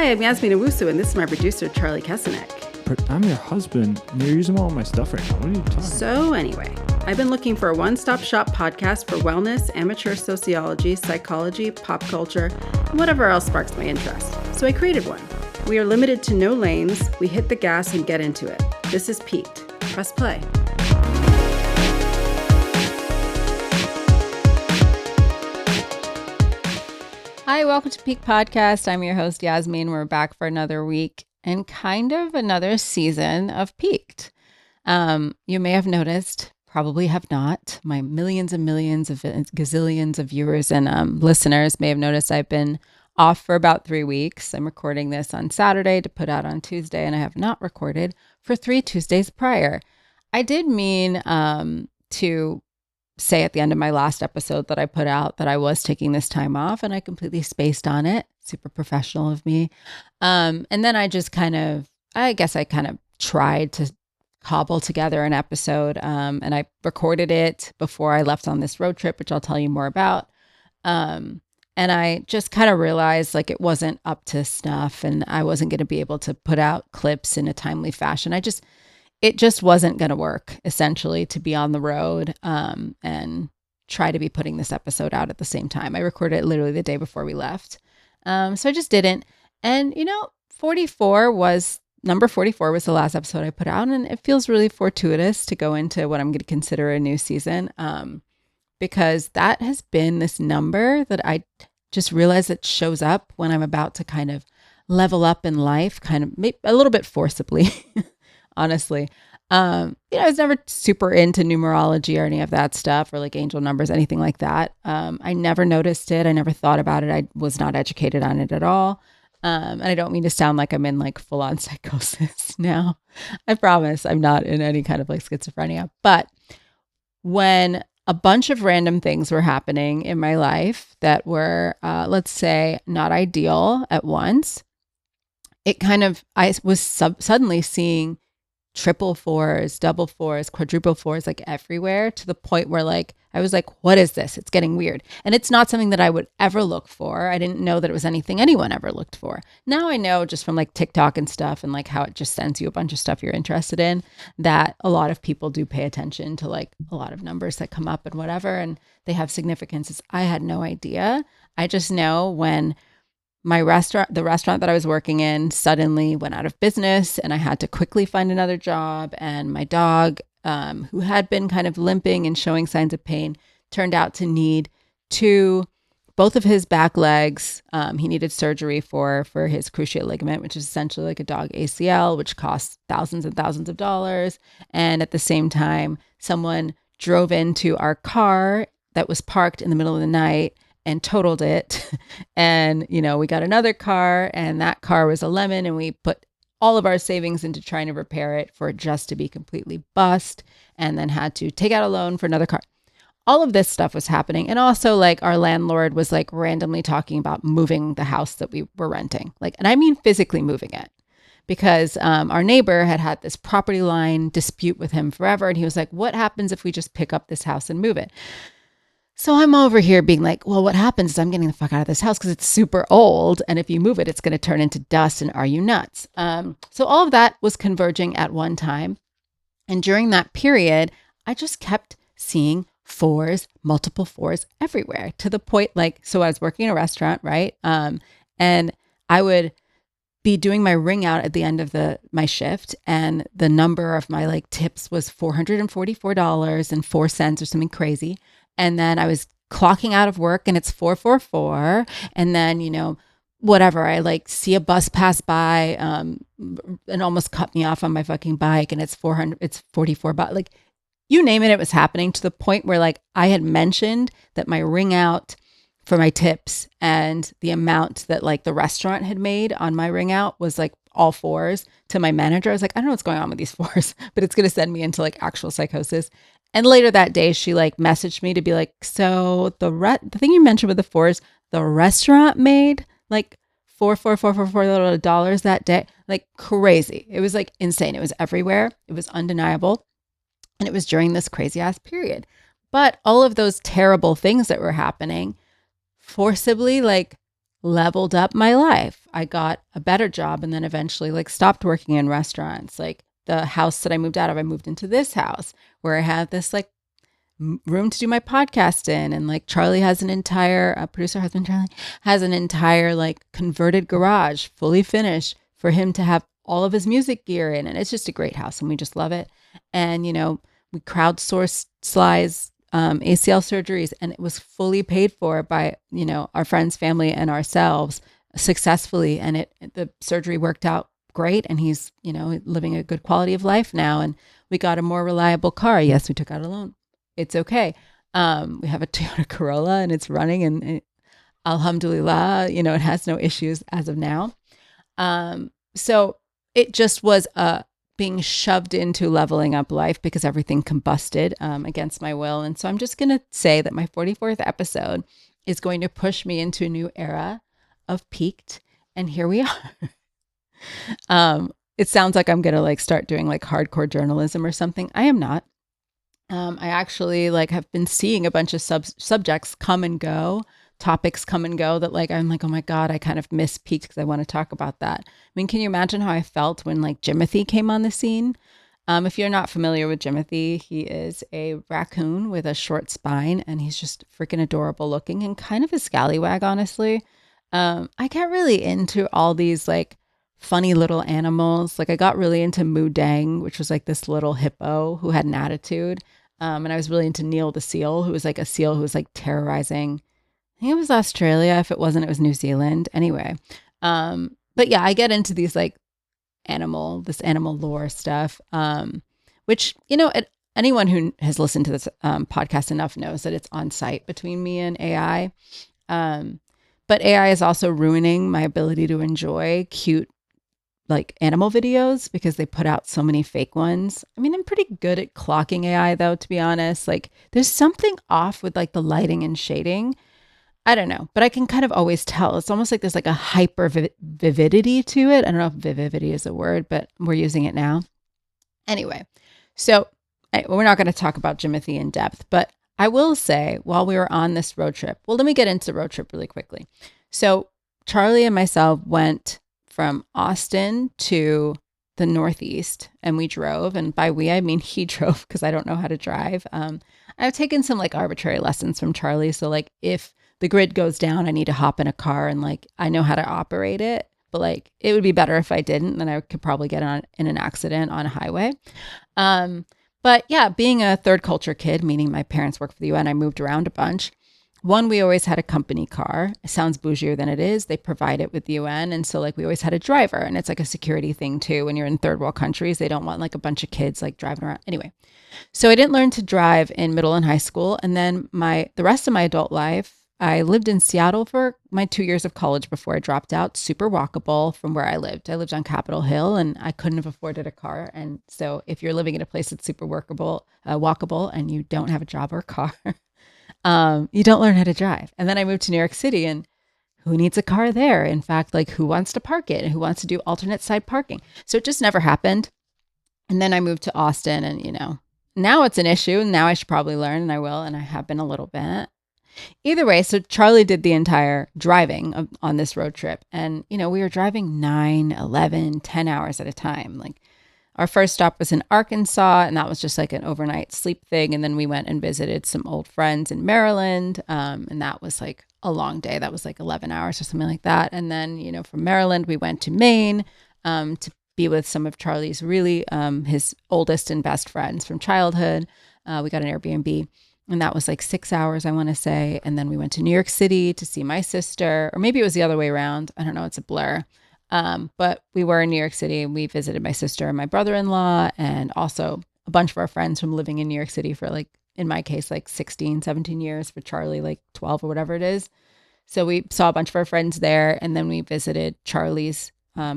Hi, I'm Yasmin Owusu, and this is my producer, Charlie Kesenek. But I'm your husband, and you're using all my stuff right now. What are you talking about? So anyway, I've been looking for a one-stop shop podcast for wellness, amateur sociology, psychology, pop culture, and whatever else sparks my interest. So I created one. We are limited to no lanes. We hit the gas and get into it. This is Peaked. Press play. Hi, welcome to Peak Podcast. I'm your host, Yasmin. We're back for another week and kind of another season of Peaked. You may have noticed, probably have not. My millions and millions of gazillions of viewers and listeners may have noticed I've been off for about 3 weeks. I'm recording this on Saturday to put out on Tuesday, and I have not recorded for 3 Tuesdays prior. I did mean to say at the end of my last episode that I put out that I was taking this time off, and I completely spaced on it. Super professional of me. And then I just I tried to cobble together an episode, and I recorded it before I left on this road trip, which I'll tell you more about. And I just kind of realized like it wasn't up to snuff, and I wasn't going to be able to put out clips in a timely fashion. It just wasn't going to work, essentially, to be on the road and try to be putting this episode out at the same time. I recorded it literally the day before we left. So I just didn't. And, number 44 was the last episode I put out. And it feels really fortuitous to go into what I'm going to consider a new season, because that has been this number that I just realized that shows up when I'm about to kind of level up in life, kind of a little bit forcibly. Honestly, I was never super into numerology or any of that stuff, or like angel numbers, anything like that. I never noticed it. I never thought about it. I was not educated on it at all. And I don't mean to sound like I'm in like full on psychosis now. I promise I'm not in any kind of like schizophrenia. But when a bunch of random things were happening in my life that were, let's say, not ideal at once, I was suddenly seeing triple fours, double fours, quadruple fours, like everywhere, to the point where like, I was like, what is this? It's getting weird. And it's not something that I would ever look for. I didn't know that it was anything anyone ever looked for. Now I know just from like TikTok and stuff, and like how it just sends you a bunch of stuff you're interested in, that a lot of people do pay attention to like a lot of numbers that come up and whatever, and they have significances. I had no idea. I just know when the restaurant that I was working in suddenly went out of business, and I had to quickly find another job. And my dog, who had been kind of limping and showing signs of pain, turned out to need both of his back legs. He needed surgery for his cruciate ligament, which is essentially like a dog ACL, which costs thousands and thousands of dollars. And at the same time, someone drove into our car that was parked in the middle of the night and totaled it. And, we got another car, and that car was a lemon, and we put all of our savings into trying to repair it for it just to be completely bust, and then had to take out a loan for another car. All of this stuff was happening. And also like our landlord was like randomly talking about moving the house that we were renting. And I mean physically moving it, because our neighbor had this property line dispute with him forever. And he was like, what happens if we just pick up this house and move it? So I'm over here being like, well, what happens is I'm getting the fuck out of this house because it's super old. And if you move it, it's going to turn into dust. And are you nuts? So all of that was converging at one time. And during that period, I just kept seeing fours, multiple fours everywhere, to the point so I was working in a restaurant, right? And I would be doing my ring out at the end of my shift, and the number of my tips was $444.04 or something crazy. And then I was clocking out of work and it's 444. And then, whatever, I see a bus pass by and almost cut me off on my fucking bike, and it's 44 bucks. You name it, it was happening, to the point where I had mentioned that my ring out for my tips and the amount that the restaurant had made on my ring out was all fours to my manager. I was like, I don't know what's going on with these fours, but it's going to send me into actual psychosis. And later that day, she messaged me to be like, so the thing you mentioned with the fours, the restaurant made $44444 that day, crazy. It was insane. It was everywhere. It was undeniable. And it was during this crazy ass period. But all of those terrible things that were happening forcibly leveled up my life. I got a better job and then eventually like stopped working in restaurants. Like the house that I moved out of, I moved into this house where I have this like room to do my podcast in. And like Charlie has an entire, producer husband Charlie has an entire like converted garage fully finished for him to have all of his music gear in. And it's just a great house and we just love it. And, you know, we crowdsourced Sly's ACL surgeries and it was fully paid for by, you know, our friends, family, and ourselves successfully. And the surgery worked out great. And he's, you know, living a good quality of life now. And we got a more reliable car. Yes, we took out a loan. It's okay. We have a Toyota Corolla and it's running and alhamdulillah, you know, it has no issues as of now. So it just was being shoved into leveling up life because everything combusted against my will. And so I'm just going to say that my 44th episode is going to push me into a new era of Peaked. And here we are. It sounds like I'm going to like start doing like hardcore journalism or something. I am not. I actually like have been seeing a bunch of subjects come and go, topics come and go that like, I'm like, oh my God, I kind of miss Peaked because I want to talk about that. I mean, can you imagine how I felt when like Jimothy came on the scene? If you're not familiar with Jimothy, he is a raccoon with a short spine and he's just freaking adorable looking and kind of a scallywag, honestly. I get really into all these like funny little animals. Like I got really into Moo Dang, which was like this little hippo who had an attitude. And I was really into Neil the seal, who was like a seal who was like terrorizing. I think it was Australia. If it wasn't, it was New Zealand. Anyway. But yeah, I get into these like animal lore stuff, which, you know, anyone who has listened to this podcast enough knows that it's on site between me and AI. But AI is also ruining my ability to enjoy cute like animal videos because they put out so many fake ones. I mean, I'm pretty good at clocking AI though, to be honest. Like there's something off with like the lighting and shading. I don't know, but I can kind of always tell. It's almost like there's like a hyper vividity to it. I don't know if vividity is a word, but we're using it now. Anyway, so we're not going to talk about Jimothy in depth, but I will say while we were on this road trip, well, let me get into the road trip really quickly. So Charlie and myself went from Austin to the Northeast and we drove. And by we, I mean he drove because I don't know how to drive. I've taken some like arbitrary lessons from Charlie. So like if the grid goes down, I need to hop in a car and like I know how to operate it. But like it would be better if I didn't, then I could probably get in an accident on a highway. But yeah, being a third culture kid, meaning my parents work for the UN, I moved around a bunch. One, we always had a company car. It sounds bougier than it is. They provide it with the UN. And so like we always had a driver and it's like a security thing too. When you're in third world countries, they don't want like a bunch of kids like driving around. Anyway, so I didn't learn to drive in middle and high school. And then the rest of my adult life, I lived in Seattle for my 2 years of college before I dropped out, super walkable from where I lived. I lived on Capitol Hill and I couldn't have afforded a car. And so if you're living in a place that's super walkable and you don't have a job or a car, you don't learn how to drive. And then I moved to New York City and who needs a car there? In fact, like who wants to park it and who wants to do alternate side parking? So it just never happened. And then I moved to Austin and, you know, now it's an issue. Now I should probably learn and I will. And I have been a little bit. Either way, so Charlie did the entire driving on this road trip. And, you know, we were driving 9, 11, 10 hours at a time. Like our first stop was in Arkansas and that was just like an overnight sleep thing. And then we went and visited some old friends in Maryland. And that was like a long day. That was like 11 hours or something like that. And then, you know, from Maryland, we went to Maine to be with some of Charlie's really his oldest and best friends from childhood. We got an Airbnb. And that was like 6 hours, I want to say. And then we went to New York City to see my sister, or maybe it was the other way around. I don't know. It's a blur. But we were in New York City and we visited my sister and my brother-in-law and also a bunch of our friends from living in New York City for like, in my case, like 16, 17 years, for Charlie, like 12 or whatever it is. So we saw a bunch of our friends there. And then we visited Charlie's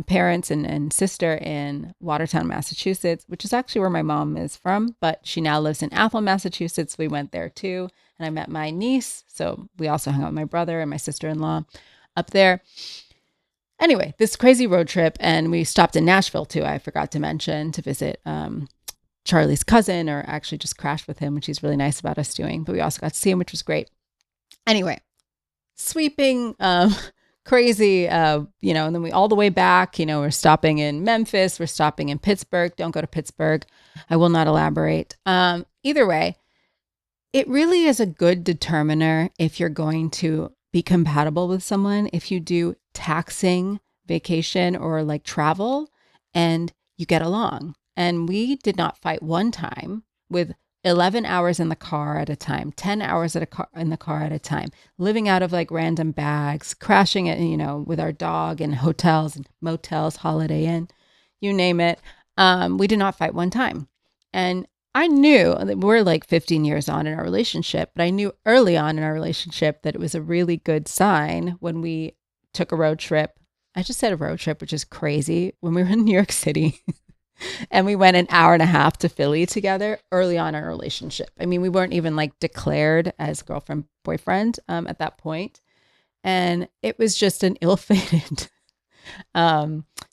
parents and sister in Watertown, Massachusetts, which is actually where my mom is from, but she now lives in Athol, Massachusetts. We went there too. And I met my niece. So we also hung out with my brother and my sister-in-law up there. Anyway, this crazy road trip. And we stopped in Nashville too. I forgot to mention, to visit Charlie's cousin, or actually just crashed with him, which he's really nice about us doing. But we also got to see him, which was great. Anyway, sweeping crazy, and then we all the way back, we're stopping in Memphis, we're stopping in Pittsburgh. Don't go to Pittsburgh. I will not elaborate. Either way, it really is a good determiner if you're going to be compatible with someone. If you do taxing vacation or like travel and you get along. And we did not fight one time with 11 hours in the car at a time, 10 hours in the car at a time, living out of like random bags, crashing it, with our dog in hotels and motels, Holiday Inn, you name it. We did not fight one time. And I knew that we're like 15 years on in our relationship, but I knew early on in our relationship that it was a really good sign when we took a road trip. I just said a road trip, which is crazy. When we were in New York City and we went an hour and a half to Philly together early on in our relationship. I mean, we weren't even like declared as girlfriend, boyfriend at that point. And it was just an ill-fated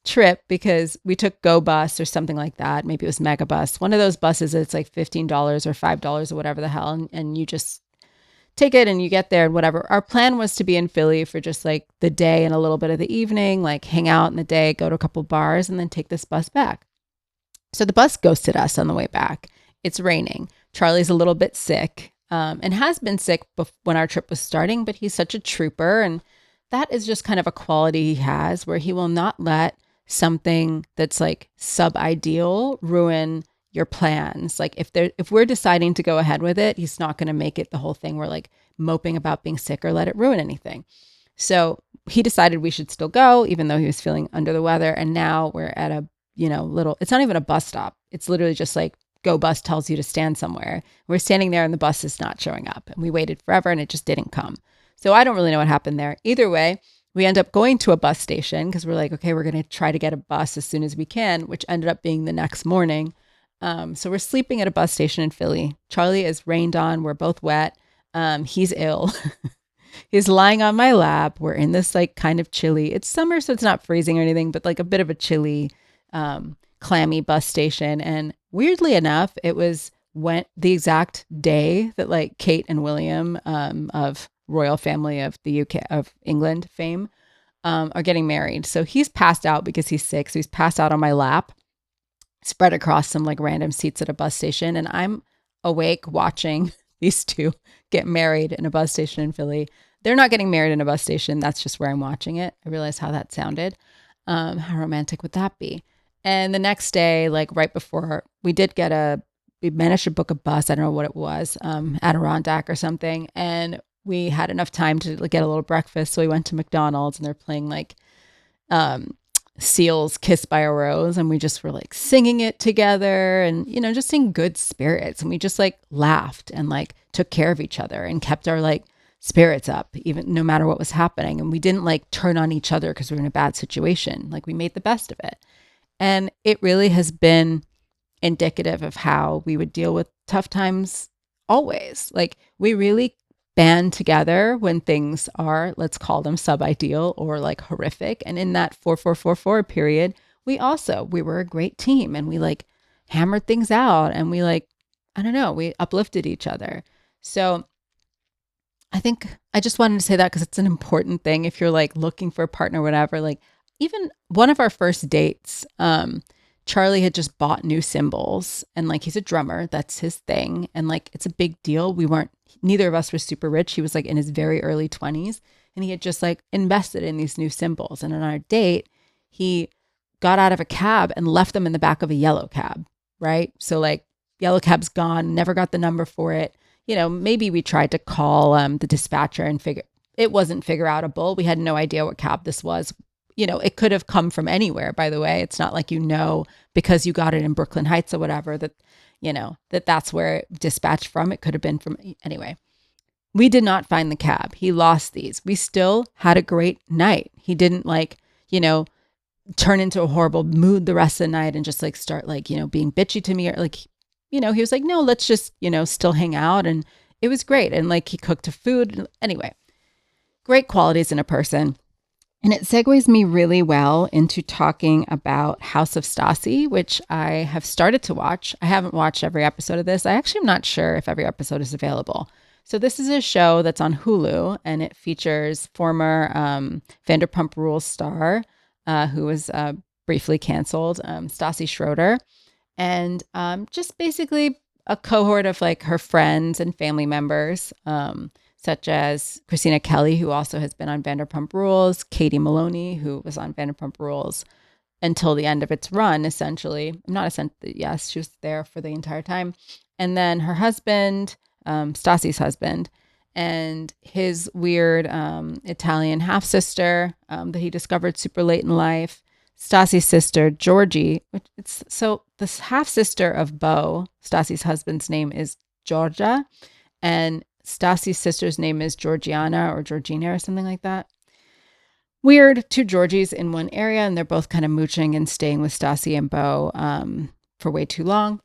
trip because we took Go Bus or something like that. Maybe it was Mega Bus. One of those buses that's like $15 or $5 or whatever the hell. And you just take it and you get there and whatever. Our plan was to be in Philly for just like the day and a little bit of the evening, like hang out in the day, go to a couple bars, and then take this bus back. So the bus ghosted us on the way back. It's raining. Charlie's a little bit sick and has been sick when our trip was starting, but he's such a trooper. And that is just kind of a quality he has where he will not let something that's like sub-ideal ruin your plans. Like if we're deciding to go ahead with it, he's not going to make it the whole thing where like moping about being sick or let it ruin anything. So he decided we should still go, even though he was feeling under the weather. And now we're at a, it's not even a bus stop. It's literally just like Go Bus tells you to stand somewhere. We're standing there and the bus is not showing up. And we waited forever and it just didn't come. So I don't really know what happened there. Either way, we end up going to a bus station because we're like, okay, we're going to try to get a bus as soon as we can, which ended up being the next morning. So we're sleeping at a bus station in Philly. Charlie is rained on. We're both wet. He's ill. He's lying on my lap. We're in this like kind of chilly. It's summer, so it's not freezing or anything, but like a bit of a chilly, clammy bus station. And weirdly enough, it was the exact day that like Kate and William of royal family of the UK, of England fame, are getting married. So he's passed out because he's sick. So he's passed out on my lap, spread across some like random seats at a bus station. And I'm awake watching these two get married in a bus station in Philly. They're not getting married in a bus station. That's just where I'm watching it. I realized how that sounded. How romantic would that be? And the next day, like right before, we managed to book a bus. I don't know what it was, Adirondack or something. And we had enough time to get a little breakfast. So we went to McDonald's and they're playing like Seal's Kiss by a Rose. And we just were like singing it together and, just in good spirits. And we just like laughed and like took care of each other and kept our like spirits up, even no matter what was happening. And we didn't like turn on each other because we were in a bad situation. Like we made the best of it. And it really has been indicative of how we would deal with tough times always. Like we really band together when things are, let's call them sub-ideal or like horrific. And in that 4444 period, we were a great team and we like hammered things out and we like, I don't know, we uplifted each other. So I think I just wanted to say that because it's an important thing. If you're like looking for a partner, or whatever, like even one of our first dates, Charlie had just bought new cymbals and like, he's a drummer, that's his thing. And like, it's a big deal. Neither of us were super rich. He was like in his very early 20s and he had just like invested in these new cymbals. And on our date, he got out of a cab and left them in the back of a yellow cab, right? So like yellow cab's gone, never got the number for it. Maybe we tried to call the dispatcher and it wasn't figure outable. We had no idea what cab this was. It could have come from anywhere, by the way. It's not like, because you got it in Brooklyn Heights or whatever, that's where it dispatched from. It could have been from, anyway. We did not find the cab. He lost these. We still had a great night. He didn't turn into a horrible mood the rest of the night and just like start like, being bitchy to me or like, he was like, no, let's just, still hang out. And it was great. And like he cooked food. Anyway, great qualities in a person. And it segues me really well into talking about House of Stassi, which I have started to watch. I haven't watched every episode of this. I actually am not sure if every episode is available. So this is a show that's on Hulu, and it features former Vanderpump Rules star, who was briefly canceled, Stassi Schroeder, and just basically a cohort of like her friends and family members, such as Christina Kelly, who also has been on Vanderpump Rules, Katie Maloney, who was on Vanderpump Rules until the end of its run, essentially. Yes, she was there for the entire time. And then her husband, Stassi's husband, and his weird Italian half-sister that he discovered super late in life, Stassi's sister, Georgie. So this half-sister of Beau, Stassi's husband's name is Georgia, and Stassi's sister's name is Georgiana or Georgina or something like that. Weird, two Georgies in one area, and they're both kind of mooching and staying with Stassi and Beau for way too long.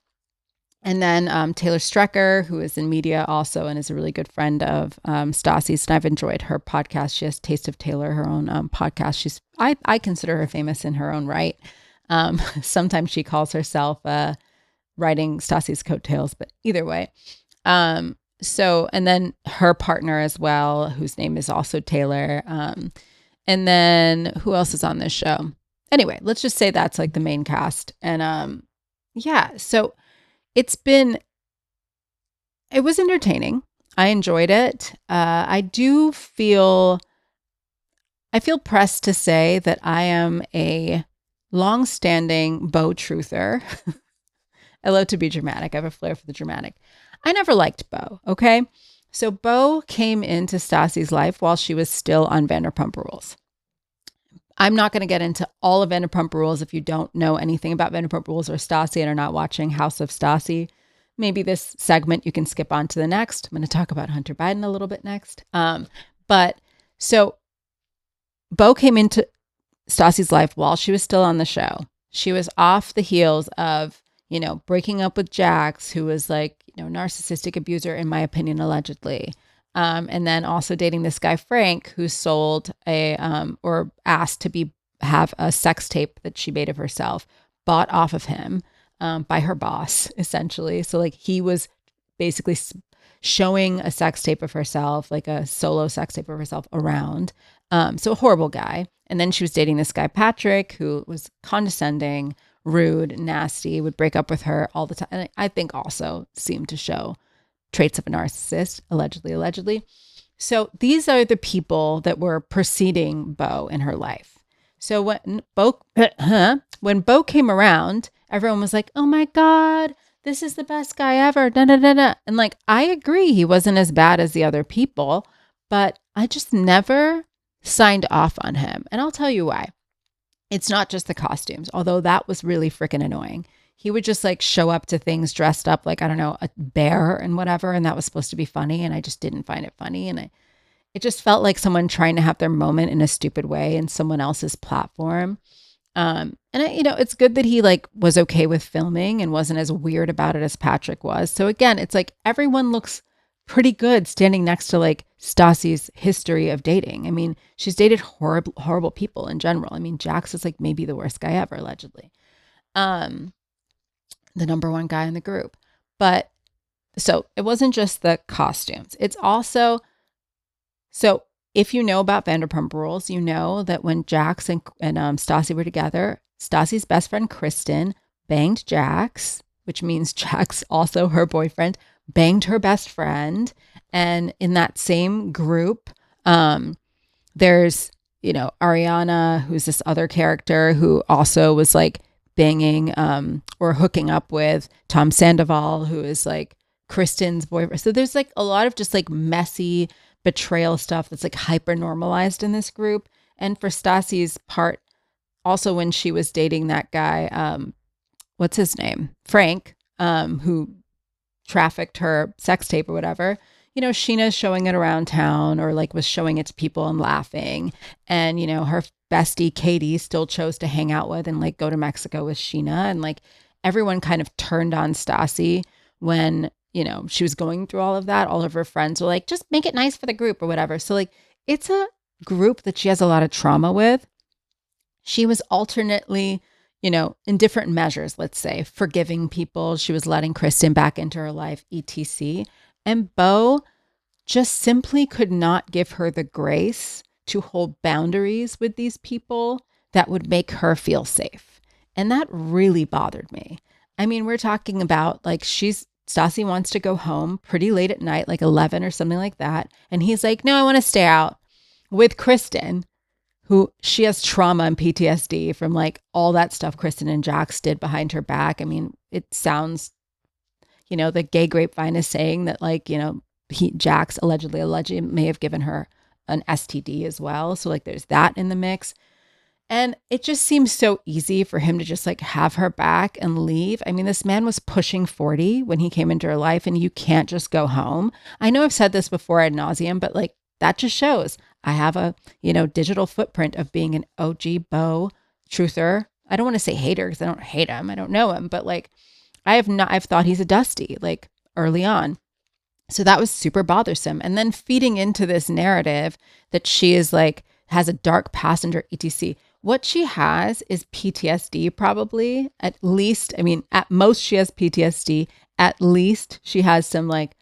And then Taylor Strecker, who is in media also and is a really good friend of Stassi's, and I've enjoyed her podcast. She has Taste of Taylor, her own podcast. I consider her famous in her own right. Sometimes she calls herself riding Stassi's coattails, but either way. And then her partner as well, whose name is also Taylor. And then who else is on this show? Anyway, let's just say that's like the main cast. And so it was entertaining. I enjoyed it. I feel pressed to say that I am a long-standing Beau truther. I love to be dramatic. I have a flair for the dramatic. I never liked Beau, okay? So Beau came into Stassi's life while she was still on Vanderpump Rules. I'm not going to get into all of Vanderpump Rules if you don't know anything about Vanderpump Rules or Stassi and are not watching House of Stassi. Maybe this segment you can skip on to the next. I'm going to talk about Hunter Biden a little bit next. But so Beau came into Stassi's life while she was still on the show. She was off the heels of, breaking up with Jax, who was like, narcissistic abuser, in my opinion, allegedly. And then also dating this guy, Frank, who sold or asked to have a sex tape that she made of herself, bought off of him by her boss, essentially. So like he was basically showing a sex tape of herself, like a solo sex tape of herself around. So a horrible guy. And then she was dating this guy, Patrick, who was condescending, rude, nasty, would break up with her all the time. And I think also seemed to show traits of a narcissist, allegedly. So these are the people that were preceding Beau in her life. So when Beau came around, everyone was like, oh my God, this is the best guy ever. Da, da, da, da. And like, I agree, he wasn't as bad as the other people, but I just never signed off on him. And I'll tell you why. It's not just the costumes, although that was really freaking annoying. He would just like show up to things dressed up like, I don't know, a bear and whatever. And that was supposed to be funny. And I just didn't find it funny. And it just felt like someone trying to have their moment in a stupid way in someone else's platform. It's good that he like was okay with filming and wasn't as weird about it as Patrick was. So again, it's like everyone looks pretty good standing next to like Stassi's history of dating. I mean, she's dated horrible people in general. I mean, Jax is like maybe the worst guy ever, allegedly. The number one guy in the group. But so it wasn't just the costumes. It's also, so if you know about Vanderpump Rules, you know that when Jax and Stassi were together, Stassi's best friend, Kristen, banged Jax, which means Jax, also her boyfriend, banged her best friend. And in that same group, there's, Ariana, who's this other character who also was like banging or hooking up with Tom Sandoval, who is like Kristen's boyfriend. So there's like a lot of just like messy betrayal stuff that's like hyper normalized in this group. And for Stassi's part, also when she was dating that guy, what's his name? Frank, who trafficked her sex tape or whatever, Sheena's showing it around town or like was showing it to people and laughing. And, her bestie Katie still chose to hang out with and like go to Mexico with Sheena. And like everyone kind of turned on Stassi when, she was going through all of that. All of her friends were like, just make it nice for the group or whatever. So like, it's a group that she has a lot of trauma with. She was alternately, in different measures, let's say, forgiving people. She was letting Kristen back into her life, etc. And Beau just simply could not give her the grace to hold boundaries with these people that would make her feel safe. And that really bothered me. I mean, we're talking about like Stassi wants to go home pretty late at night, like 11 or something like that. And he's like, no, I want to stay out with Kristen, who she has trauma and PTSD from like all that stuff Kristen and Jax did behind her back. I mean, it sounds, the gay grapevine is saying that like, Jax allegedly may have given her an STD as well. So like there's that in the mix. And it just seems so easy for him to just like have her back and leave. I mean, this man was pushing 40 when he came into her life, and you can't just go home. I know I've said this before ad nauseum, but like that just shows I have a, digital footprint of being an OG Beau truther. I don't want to say hater because I don't hate him. I don't know him, but like I've thought he's a Dusty like early on. So that was super bothersome. And then feeding into this narrative that she is like, has a dark past under etc. What she has is PTSD probably. At least, I mean, at most she has PTSD. At least she has some like,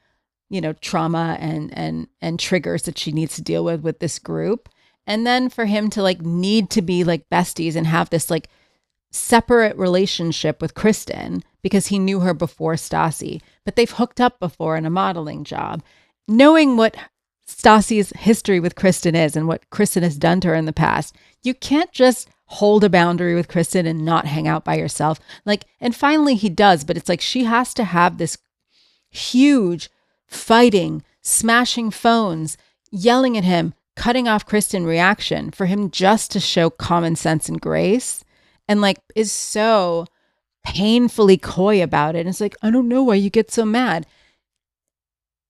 trauma and triggers that she needs to deal with this group. And then for him to like need to be like besties and have this like separate relationship with Kristen because he knew her before Stassi, but they've hooked up before in a modeling job. Knowing what Stassi's history with Kristen is and what Kristen has done to her in the past, you can't just hold a boundary with Kristen and not hang out by yourself. Like, and finally he does, but it's like she has to have this huge fighting, smashing phones, yelling at him, cutting off Kristen reaction for him just to show common sense and grace, and like is so painfully coy about it. And it's like, I don't know why you get so mad.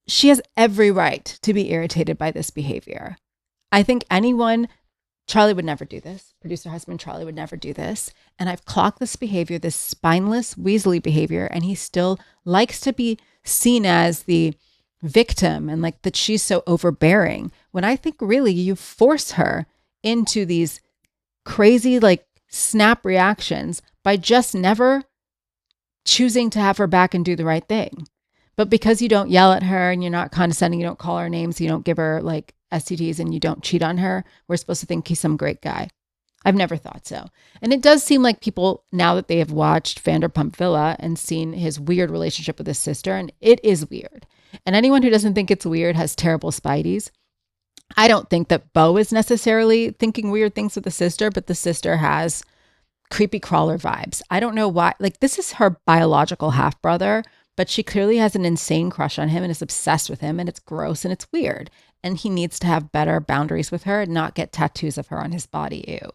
She has every right to be irritated by this behavior. I think Charlie would never do this. Producer husband Charlie would never do this. And I've clocked this behavior, this spineless, weaselly behavior, and he still likes to be seen as the victim and like that she's so overbearing. When I think really you force her into these crazy like snap reactions by just never choosing to have her back and do the right thing. But because you don't yell at her and you're not condescending, you don't call her names, you don't give her like STDs and you don't cheat on her, we're supposed to think he's some great guy. I've never thought so. And it does seem like people, now that they have watched Vanderpump Villa and seen his weird relationship with his sister, and it is weird. And anyone who doesn't think it's weird has terrible spideys. I don't think that Beau is necessarily thinking weird things with the sister, but the sister has creepy crawler vibes. I don't know why. Like, this is her biological half brother, but she clearly has an insane crush on him and is obsessed with him, and it's gross and it's weird. And he needs to have better boundaries with her and not get tattoos of her on his body. Ew.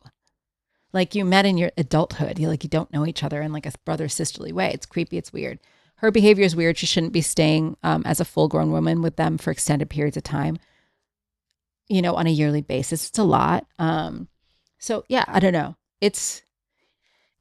Like, you met in your adulthood. You don't know each other in like a brother sisterly way. It's creepy. It's weird. Her behavior is weird. She shouldn't be staying as a full grown woman with them for extended periods of time, on a yearly basis. It's a lot. So yeah, I don't know. It's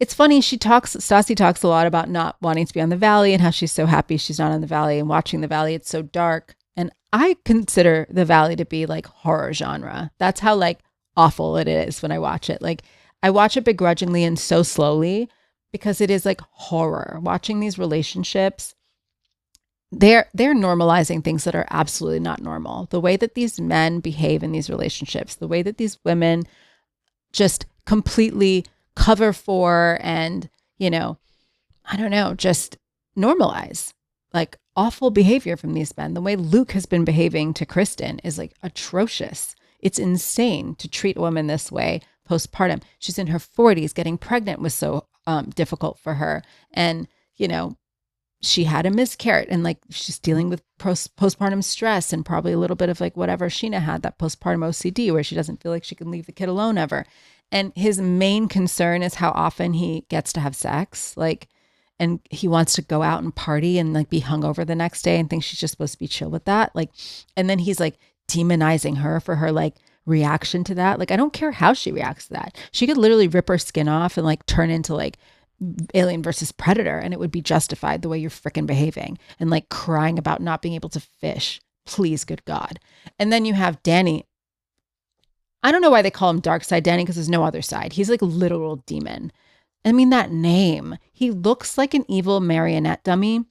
funny. Stassi talks a lot about not wanting to be on the Valley and how she's so happy she's not on the Valley and watching the Valley. It's so dark. And I consider the Valley to be like horror genre. That's how like awful it is when I watch it. Like, I watch it begrudgingly and so slowly because it is like horror. Watching these relationships, they're normalizing things that are absolutely not normal. The way that these men behave in these relationships, the way that these women just completely cover for and, I don't know, just normalize like awful behavior from these men. The way Luke has been behaving to Kristen is like atrocious. It's insane to treat a woman this way postpartum. She's in her 40s. Getting pregnant was so difficult for her. And, she had a miscarriage and like she's dealing with postpartum stress and probably a little bit of like whatever Sheena had, that postpartum OCD where she doesn't feel like she can leave the kid alone ever. And his main concern is how often he gets to have sex. Like, and he wants to go out and party and like be hungover the next day and thinks she's just supposed to be chill with that. Like, and then he's like demonizing her for her like reaction to that. Like, I don't care how she reacts to that. She could literally rip her skin off and like turn into like Alien versus Predator and it would be justified the way you're freaking behaving and like crying about not being able to fish. Please, good God. And then you have Danny. I don't know why they call him Dark Side Danny because there's no other side. He's like a literal demon. I mean, that name, he looks like an evil marionette dummy.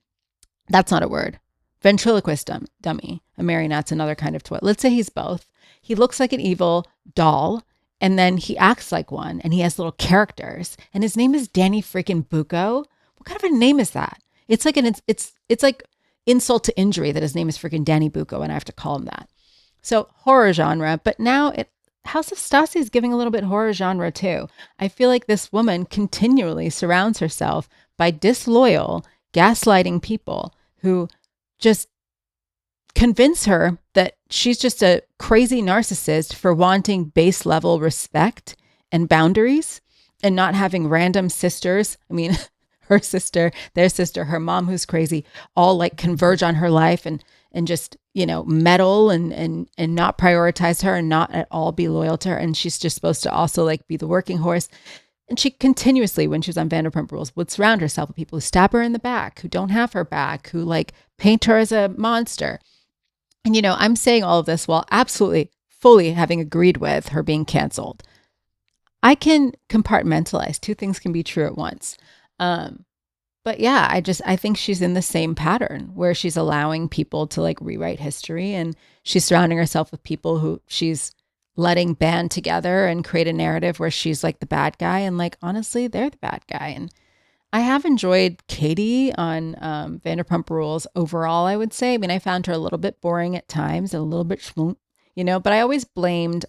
That's not a word. ventriloquist dummy. A marionette's another kind of toy. Let's say he's both. He looks like an evil doll, and then he acts like one, and he has little characters. And his name is Danny freaking Bucco. What kind of a name is that? It's like it's like insult to injury that his name is freaking Danny Bucco, and I have to call him that. So horror genre, but now House of Stassi is giving a little bit horror genre too. I feel like this woman continually surrounds herself by disloyal, gaslighting people who just convince her that she's just a crazy narcissist for wanting base level respect and boundaries and not having random sisters. I mean, her sister, their sister, her mom who's crazy, all like converge on her life and just, meddle and not prioritize her and not at all be loyal to her. And she's just supposed to also like be the working horse. And she continuously, when she was on Vanderpump Rules, would surround herself with people who stab her in the back, who don't have her back, who like paint her as a monster. And, I'm saying all of this while absolutely fully having agreed with her being canceled. I can compartmentalize. Two things can be true at once. But yeah, I think she's in the same pattern where she's allowing people to like rewrite history, and she's surrounding herself with people who she's letting band together and create a narrative where she's like the bad guy. And like, honestly, they're the bad guy. And I have enjoyed Katie on Vanderpump Rules overall, I would say. I mean, I found her a little bit boring at times and a little bit schmoop, but I always blamed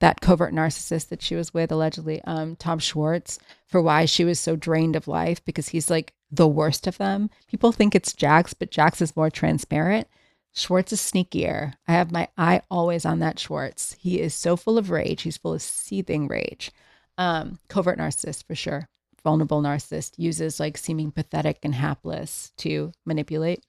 that covert narcissist that she was with, allegedly, Tom Schwartz, for why she was so drained of life, because he's like the worst of them. People think it's Jax, but Jax is more transparent. Schwartz is sneakier. I have my eye always on that Schwartz. He is so full of rage. He's full of seething rage. Covert narcissist for sure. Vulnerable narcissist, uses like seeming pathetic and hapless to manipulate.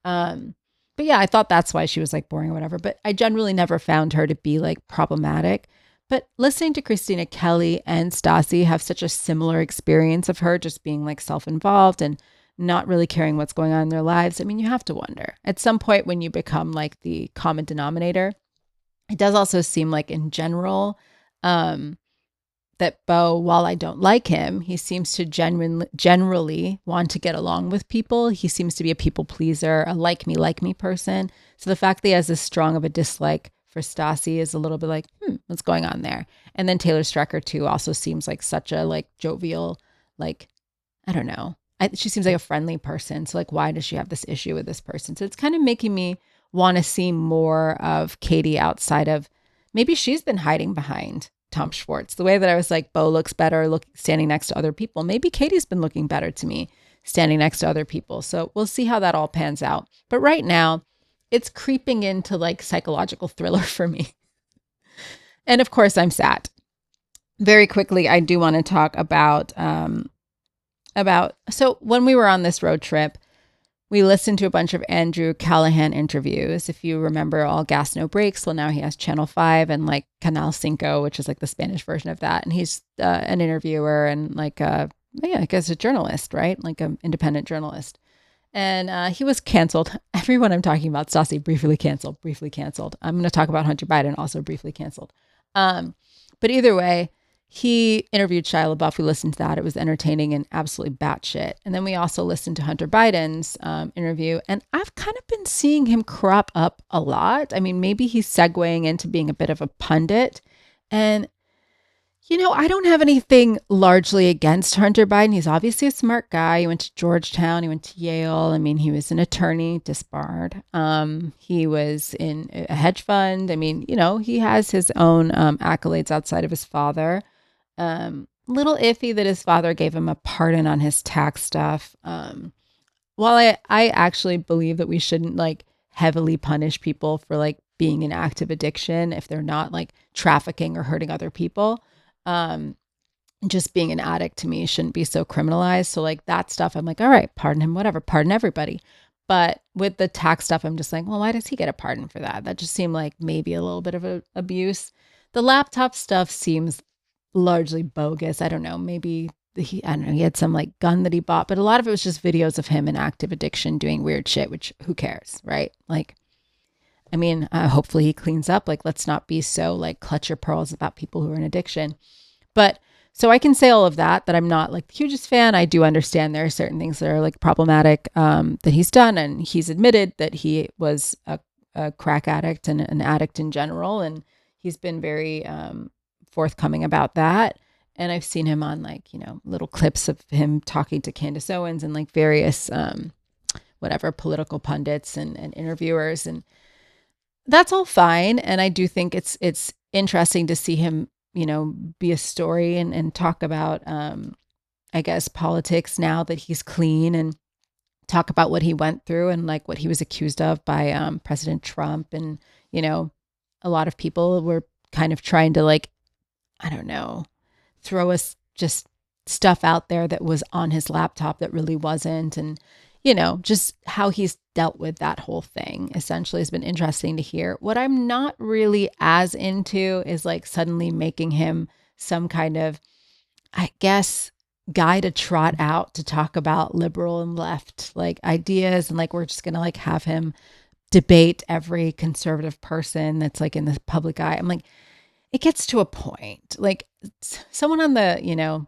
But yeah, I thought that's why she was like boring or whatever. But I generally never found her to be like problematic. But listening to Christina Kelly and Stassi have such a similar experience of her just being like self-involved and not really caring what's going on in their lives. I mean, you have to wonder at some point when you become like the common denominator. It does also seem like in general, that Beau, while I don't like him, he seems to generally want to get along with people. He seems to be a people pleaser, a like me person. So the fact that he has this strong of a dislike for Stassi is a little bit like, what's going on there? And then Taylor Strecker too also seems like such a like jovial, like, I don't know. She seems like a friendly person. So like, why does she have this issue with this person? So it's kind of making me want to see more of Katie outside of, maybe she's been hiding behind Tom Schwartz. The way that I was like, Beau looks better standing next to other people. Maybe Katie's been looking better to me standing next to other people. So we'll see how that all pans out. But right now, it's creeping into like psychological thriller for me. And of course, I'm sad. Very quickly, I do want to talk about so when we were on this road trip, we listened to a bunch of Andrew Callahan interviews. If you remember All Gas, No Brakes, well, now he has Channel 5 and like Canal Cinco, which is like the Spanish version of that. And he's an interviewer and like, I guess a journalist, right? Like an independent journalist. And he was canceled. Everyone I'm talking about, Stassi, briefly canceled. I'm going to talk about Hunter Biden, also briefly canceled. But either way, he interviewed Shia LaBeouf. We listened to that. It was entertaining and absolutely batshit. And then we also listened to Hunter Biden's interview. And I've kind of been seeing him crop up a lot. I mean, maybe he's segueing into being a bit of a pundit. And, I don't have anything largely against Hunter Biden. He's obviously a smart guy. He went to Georgetown. He went to Yale. I mean, he was an attorney, disbarred. He was in a hedge fund. I mean, he has his own accolades outside of his father. Little iffy that his father gave him a pardon on his tax stuff. While I actually believe that we shouldn't like heavily punish people for like being in active addiction if they're not like trafficking or hurting other people. Just being an addict to me shouldn't be so criminalized. So like that stuff, I'm like, all right, pardon him, whatever, pardon everybody. But with the tax stuff, I'm just like, well, why does he get a pardon for that? That just seemed like maybe a little bit of a abuse. The laptop stuff seems largely bogus. I don't know. Maybe he had some like gun that he bought, but a lot of it was just videos of him in active addiction doing weird shit, which who cares, right? Like, I mean, hopefully he cleans up. Like, let's not be so like clutch your pearls about people who are in addiction. But So I can say all of that I'm not like the hugest fan. I do understand there are certain things that are like problematic that he's done. And he's admitted that he was a crack addict and an addict in general. And he's been very forthcoming about that. And I've seen him on like, little clips of him talking to Candace Owens and like various political pundits and interviewers. And that's all fine. And I do think it's interesting to see him, be a story and talk about, I guess, politics now that he's clean, and talk about what he went through and like what he was accused of by President Trump. And, a lot of people were kind of trying to like, I don't know, throw us just stuff out there that was on his laptop that really wasn't. And, just how he's dealt with that whole thing essentially has been interesting to hear. What I'm not really as into is like suddenly making him some kind of, I guess, guy to trot out to talk about liberal and left like ideas. And like, we're just going to like have him debate every conservative person that's like in the public eye. I'm like, it gets to a point, like someone on the,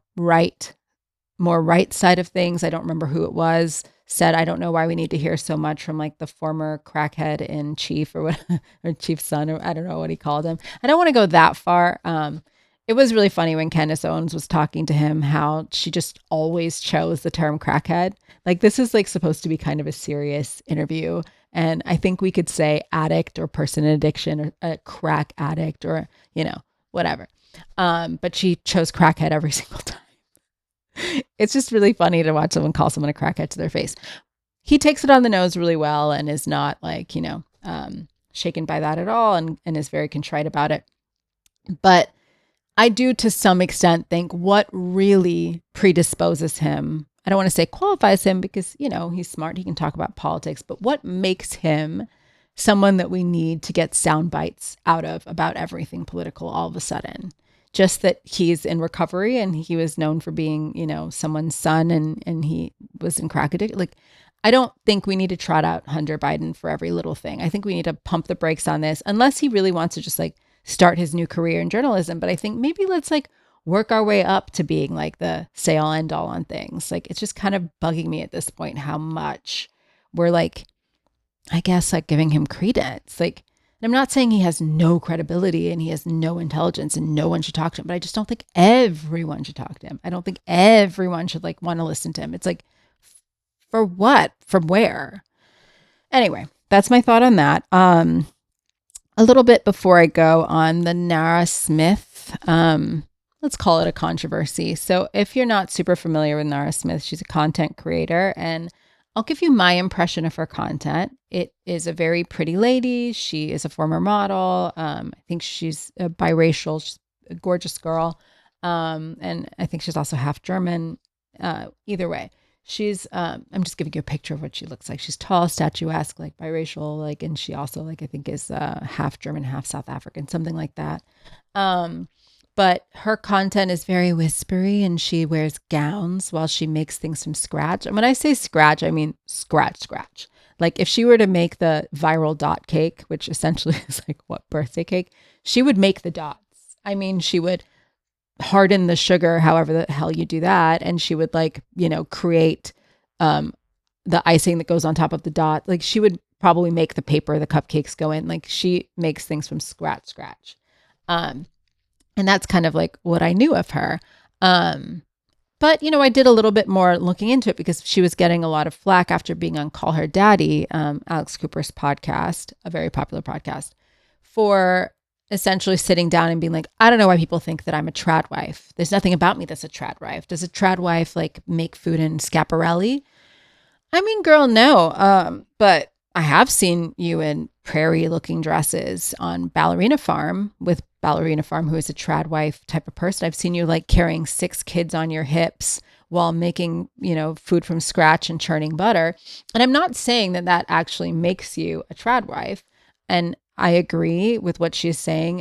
more right side of things, I don't remember who it was, said, I don't know why we need to hear so much from like the former crackhead in chief or what, or chief's son, or I don't know what he called him. I don't want to go that far. It was really funny when Candace Owens was talking to him, how she just always chose the term crackhead. Like, this is like supposed to be kind of a serious interview. And I think we could say addict or person in addiction or a crack addict or, whatever. But she chose crackhead every single time. It's just really funny to watch someone call someone a crackhead to their face. He takes it on the nose really well and is not like, shaken by that at all, and is very contrite about it. But I do to some extent think what really predisposes him, I don't want to say qualifies him because, he's smart, he can talk about politics, but what makes him someone that we need to get sound bites out of about everything political all of a sudden? Just that he's in recovery and he was known for being, someone's son and he was in crack addict. Like, I don't think we need to trot out Hunter Biden for every little thing. I think we need to pump the brakes on this, unless he really wants to just like start his new career in journalism. But I think maybe let's like work our way up to being like the say all end all on things. Like, it's just kind of bugging me at this point how much we're like, I guess, like giving him credence. Like, I'm not saying he has no credibility and he has no intelligence and no one should talk to him, but I just don't think everyone should talk to him. I don't think everyone should like want to listen to him. It's like, for what? From where? Anyway, that's my thought on that. A little bit before I go on the Nara Smith, let's call it a controversy. So if you're not super familiar with Nara Smith, she's a content creator, and I'll give you my impression of her content. It is a very pretty lady. She is a former model. I think she's biracial. She's a gorgeous girl. And I think she's also half German. Either way, she's, I'm just giving you a picture of what she looks like. She's tall, statuesque, like biracial, like, and she also like, I think is half German, half South African, something like that. But her content is very whispery and she wears gowns while she makes things from scratch. And when I say scratch, I mean scratch. Like, if she were to make the viral dot cake, which essentially is like what, birthday cake, she would make the dots. I mean, she would harden the sugar, however the hell you do that. And she would like, create the icing that goes on top of the dot. Like, she would probably make the paper the cupcakes go in. Like, she makes things from scratch. And that's kind of like what I knew of her. But, I did a little bit more looking into it because she was getting a lot of flack after being on Call Her Daddy, Alex Cooper's podcast, a very popular podcast, for essentially sitting down and being like, I don't know why people think that I'm a tradwife. There's nothing about me that's a tradwife. Does a tradwife like make food in Schiapparelli? I mean, girl, no. But I have seen you in prairie looking dresses on Ballerina Farm with Ballerina Farm, who is a tradwife type of person. I've seen you like carrying 6 kids on your hips while making, food from scratch and churning butter. And I'm not saying that that actually makes you a tradwife. And I agree with what she's saying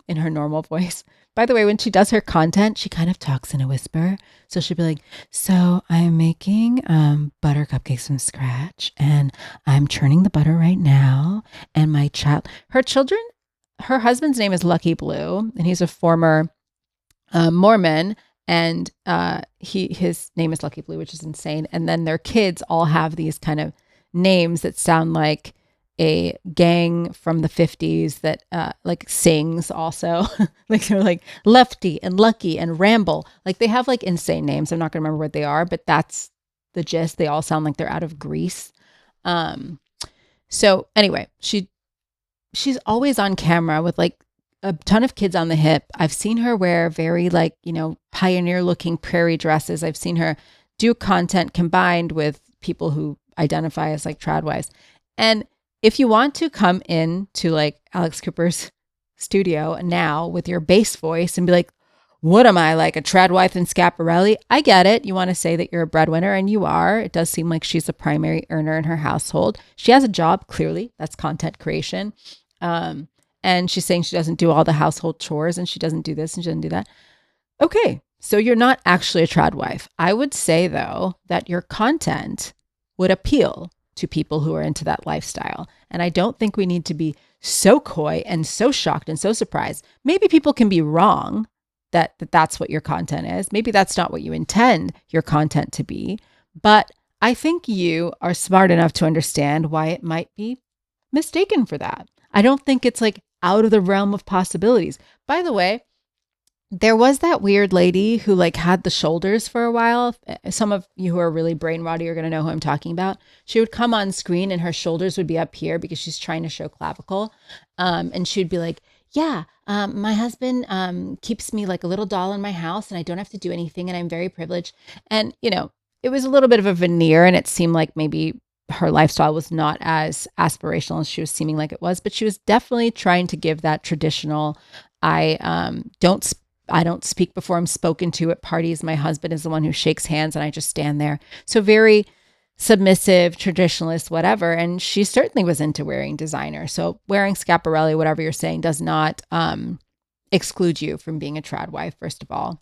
in her normal voice. By the way, when she does her content, she kind of talks in a whisper. So she'll be like, so I'm making butter cupcakes from scratch and I'm churning the butter right now. And her husband's name is Lucky Blue, and he's a former Mormon. And his name is Lucky Blue, which is insane. And then their kids all have these kind of names that sound like a gang from the 50s that like sings also. Like they're like Lefty and Lucky and Ramble. Like they have like insane names. I'm not gonna remember what they are, but that's the gist. They all sound like they're out of Greece. So anyway, she's always on camera with like a ton of kids on the hip. I've seen her wear very like, pioneer looking prairie dresses. I've seen her do content combined with people who identify as like tradwives. And if you want to come in to like Alex Cooper's studio now with your bass voice and be like, what am I, like a tradwife in Schiapparelli? I get it. You want to say that you're a breadwinner, and you are. It does seem like she's a primary earner in her household. She has a job, clearly. That's content creation. And she's saying she doesn't do all the household chores and she doesn't do this and she doesn't do that. Okay, so you're not actually a tradwife. I would say, though, that your content would appeal to people who are into that lifestyle. And I don't think we need to be so coy and so shocked and so surprised. Maybe people can be wrong that that's what your content is. Maybe that's not what you intend your content to be. But I think you are smart enough to understand why it might be mistaken for that. I don't think it's like out of the realm of possibilities. By the way, there was that weird lady who like had the shoulders for a while. Some of you who are really brain rotty are going to know who I'm talking about. She would come on screen and her shoulders would be up here because she's trying to show clavicle. And she'd be like, yeah, my husband keeps me like a little doll in my house and I don't have to do anything and I'm very privileged. And, it was a little bit of a veneer and it seemed like maybe her lifestyle was not as aspirational as she was seeming like it was, but she was definitely trying to give that traditional, I don't speak before I'm spoken to at parties. My husband is the one who shakes hands and I just stand there. So very submissive, traditionalist, whatever. And she certainly was into wearing designer. So wearing Schiapparelli, whatever you're saying, does not exclude you from being a tradwife, first of all.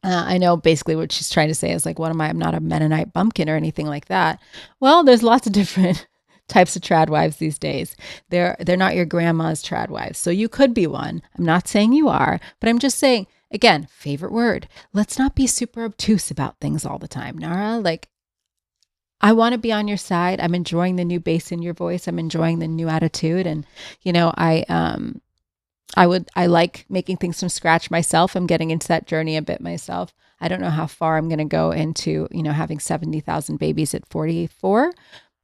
I know basically what she's trying to say is like, what am I? I'm not a Mennonite bumpkin or anything like that. Well, there's lots of different types of tradwives these days. They're not your grandma's tradwives. So you could be one. I'm not saying you are, but I'm just saying, again, favorite word. Let's not be super obtuse about things all the time. Nara, like, I want to be on your side. I'm enjoying the new bass in your voice. I'm enjoying the new attitude. And, I like making things from scratch myself. I'm getting into that journey a bit myself. I don't know how far I'm going to go into, having 70,000 babies at 44,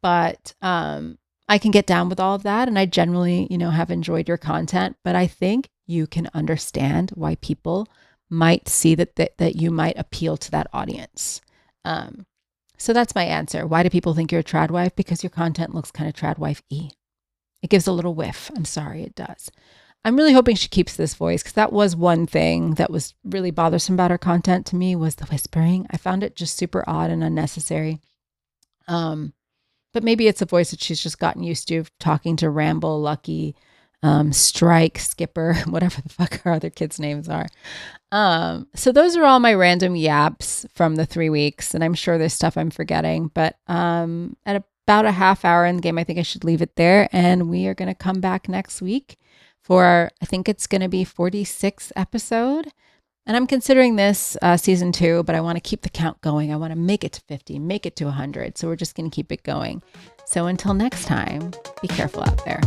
but I can get down with all of that. And I generally, have enjoyed your content, but I think you can understand why people might see that you might appeal to that audience. So that's my answer. Why do people think you're a tradwife? Because your content looks kind of tradwife-y. It gives a little whiff. I'm sorry, it does. I'm really hoping she keeps this voice because that was one thing that was really bothersome about her content to me was the whispering. I found it just super odd and unnecessary. But maybe it's a voice that she's just gotten used to talking to Ramble, Lucky, Strike, Skipper, whatever the fuck her other kids' names are. So those are all my random yaps from the 3 weeks. And I'm sure there's stuff I'm forgetting, but at about a half hour in the game, I think I should leave it there. And we are going to come back next week for, I think it's going to be 46th episode. And I'm considering this season 2, but I want to keep the count going. I want to make it to 50, make it to 100. So we're just going to keep it going. So until next time, be careful out there.